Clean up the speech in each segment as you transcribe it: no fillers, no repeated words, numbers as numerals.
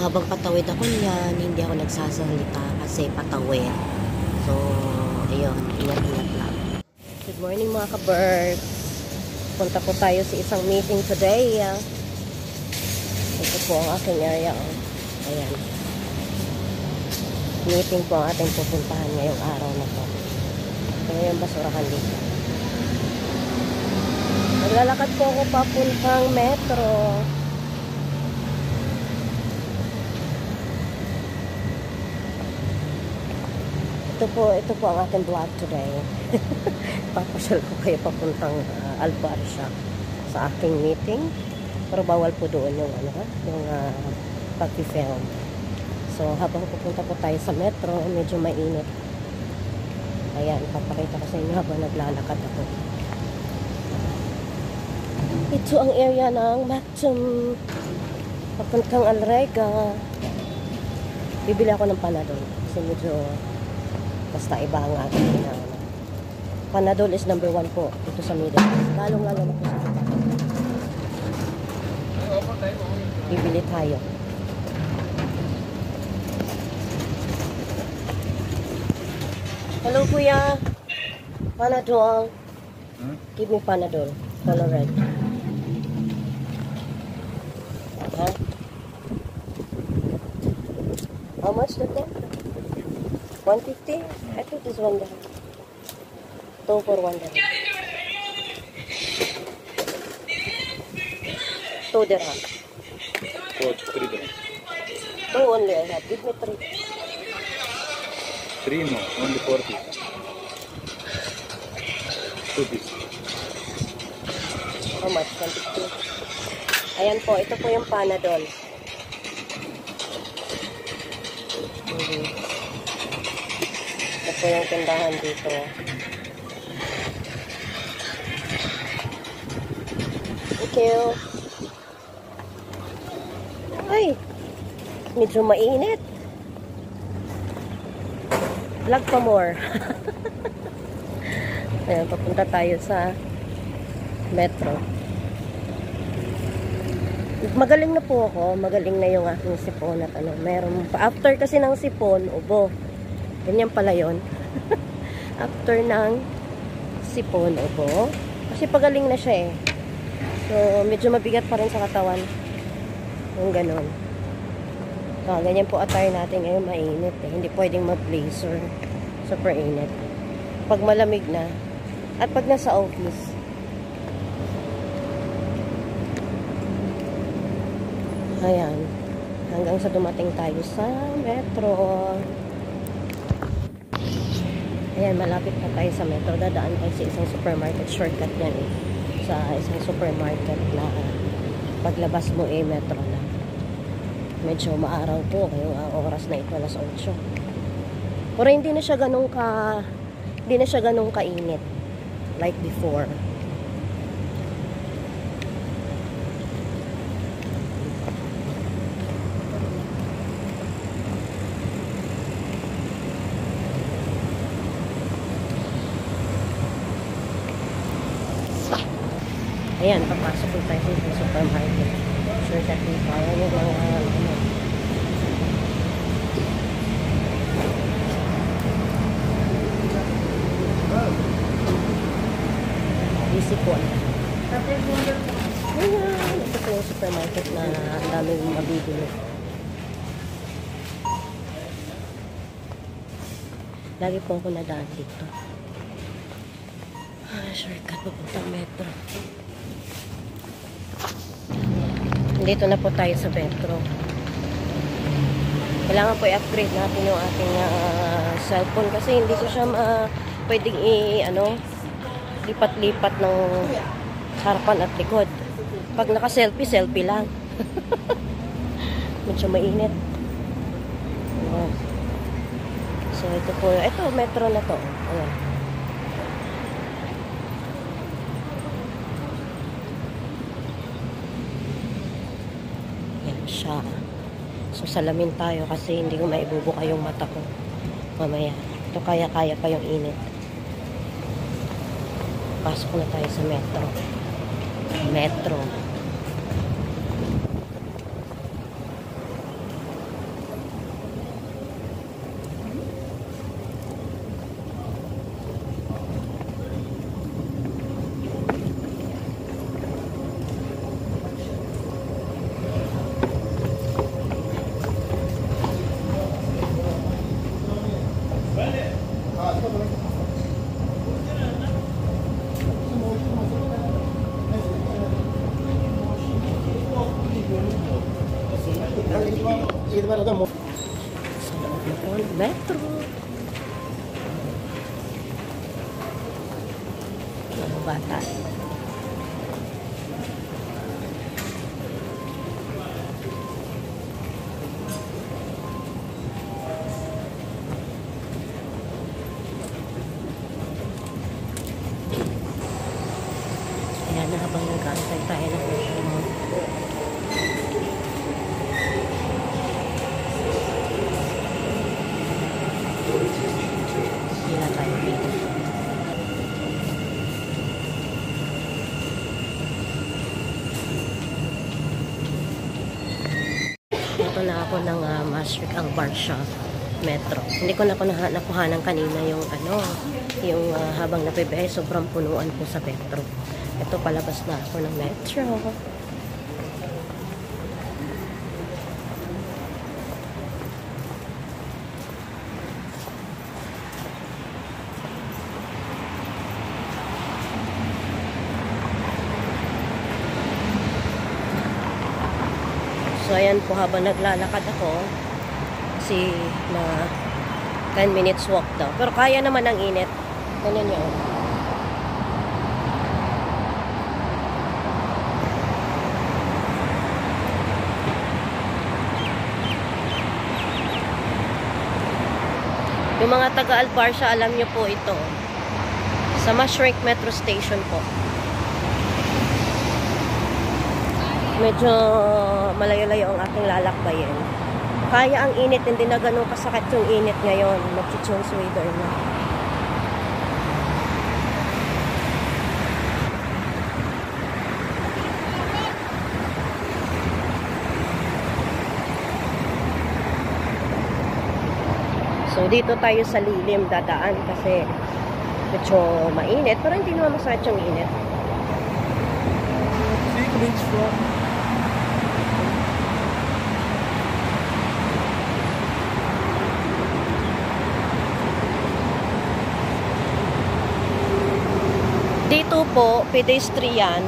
habang patawid ako niyan, hindi ako nagsasalita kasi patawid. So, ayun, ingat-ingat lang. Good morning mga ka-bird. Punta po tayo sa isang meeting today. Ito po ang aking area. Ayan. Meeting po ang ating pupuntahan ngayong araw na po. Ito yung basurahan dito. Maglalakad po ako papuntang metro. Ito po ang ating vlog today. Papasyal ko kayo papuntang Albarcia sa aking meeting. Pero bawal po doon yung pag-film. So habang pupunta po tayo sa metro, medyo mainit. Ayan, papakita ko sa inyo habang naglalakad ako. Ito ang area ng Mactum papuntang Alrega. Bibili ako ng Panadol kasi medyo basta iba ang ating Panadol is number 1 po dito sa Middle East. Lalong-lalo na po sa Japan. Bibili tayo. Hello kuya. Panadol. Give me Panadol. Color red. Huh? How much that one? 150? I think this one $1. 2 for $1. 2 dirham. 3 dirham. 2 only I have. Give me 3. 3 no, only 40. 2 piece. How much? 150. Ayan po, ito po yung Panadol. Ito po yung tindahan dito. Thank you. Ay, medyo mainit. Vlog pa more. Ayan, papunta tayo sa metro. Magaling na po ako. Magaling na yung aking sipon at meron pa. After kasi ng sipon, ubo. Ganyan pala yun. After ng sipon, ubo. Kasi pagaling na siya eh. So, medyo mabigat pa rin sa katawan. Yung ganun. So, ganyan po attire natin ngayon. Mainit eh. Hindi pwedeng mag-blazer. Super init. Pag malamig na. At pag nasa office. Ayan. Hanggang sa dumating tayo sa metro. Ayan, malapit na tayo sa metro. Dadaan tayo sa isang supermarket. Shortcut yan eh. Sa isang supermarket na paglabas mo eh, metro na. Medyo maaraw po. Ngayong oras na ito, alas 8. Pero hindi na siya ganun kainit. Like before. Ayan, papasok po tayo sa supermarket. Sure that we tayo yung mga busy po. Ayan, ito po yung supermarket na ang daming mabibili. Lagi po ako nadaan dito. Shortcut papuntang metro. Dito na po tayo sa metro. Kailangan po i-upgrade natin yung ating cellphone kasi hindi ko siya pwedeng lipat-lipat ng harapan at likod. Pag naka-selfie, selfie lang. Medyo mainit. So ito po, ito metro na to. Ayan. Siya. So salamin tayo kasi hindi ko maibubuka yung mata ko mamaya. Ito kaya-kaya pa yung init. Pasok na tayo sa metro. Metro. Metro. Mga bata. Ayan na habang nag-aantay tayo ng metro mo. Hila tayo dito. Ito na ako ng Maastricht ang Warsaw Metro. Hindi ko na nakuhanan kanina yung habang nabibiyahe, sobrang punuan po sa metro. Ito, palabas na ako ng metro. So, ayan po, habang naglalakad ako, kasi na 10 minutes walk daw. Pero kaya naman ang init. Ganyan yun. Yung mga taga-Albarcia, alam nyo po ito. Sa Maastricht Metro Station po. Medyo malayo-layo ang aking lalakbayin. Kaya ang init, hindi na ganun kasakit yung init ngayon. Mag-chichong sweater na. So, dito tayo sa lilim dadaan kasi medyo mainit. Pero hindi naman masakit yung init. Dito po, pedestrian.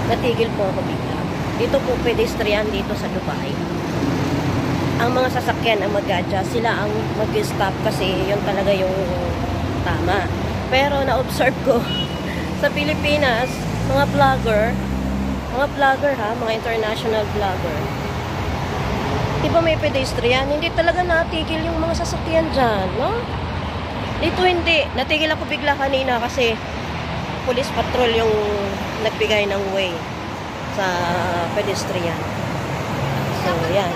Natigil po ako bigla. Dito po pedestrian dito sa Dubai. Ang mga sasakyan ang mag-adjust, sila ang mag-stop kasi yun talaga yung tama. Pero na-observe ko sa Pilipinas, mga vlogger ha, mga international vlogger. Di ba may pedestrian? Hindi talaga natigil yung mga sasakyan dyan, no? Dito hindi. Natigil ako bigla kanina kasi police patrol yung nagbigay ng way sa pedestrian. So, yan.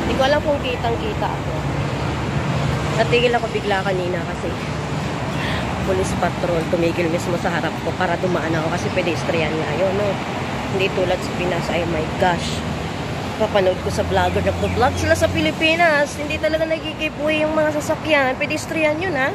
Hindi ko alam kung kitang-kita ako. Natigil ako bigla kanina kasi police patrol tumigil mismo sa harap ko para dumaan ako kasi pedestrian nga yun, no? Hindi tulad sa Pinas. Ay my gosh, papanood ko sa vlogger nagpo-vlog sila sa Pilipinas, hindi talaga nagki-keep way yung mga sasakyan. Pedestrian yun, ha?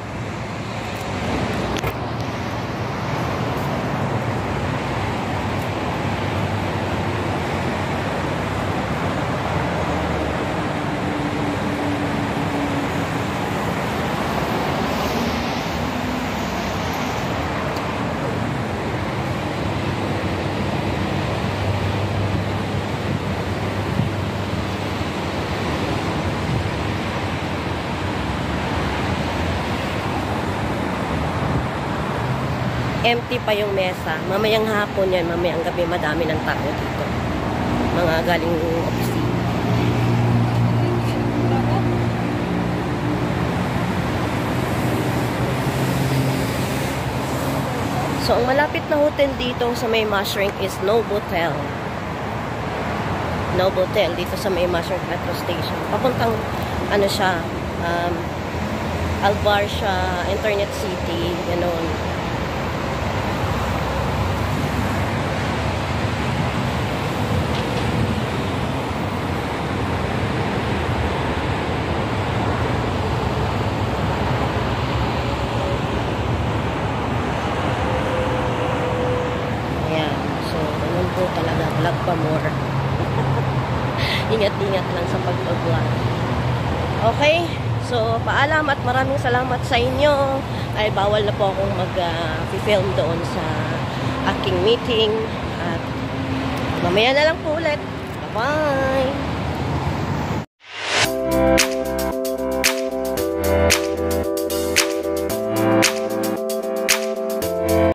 Empty pa yung mesa. Mamayang hapon yan, mamayang gabi, madami ng tao dito. Mga galing opisina. So, ang malapit na hotel dito sa may Maastricht is Novotel. Novotel dito sa may Maastricht Metro Station. Papuntang, ano siya, Albarcia, Internet City, gano'n. po talaga, vlog pa more. Ingat-ingat lang sa pag-vlog. Okay, so paalam at maraming salamat sa inyo. Ay bawal na po akong mag-film doon sa aking meeting. At mamaya na lang po ulit. Bye-bye!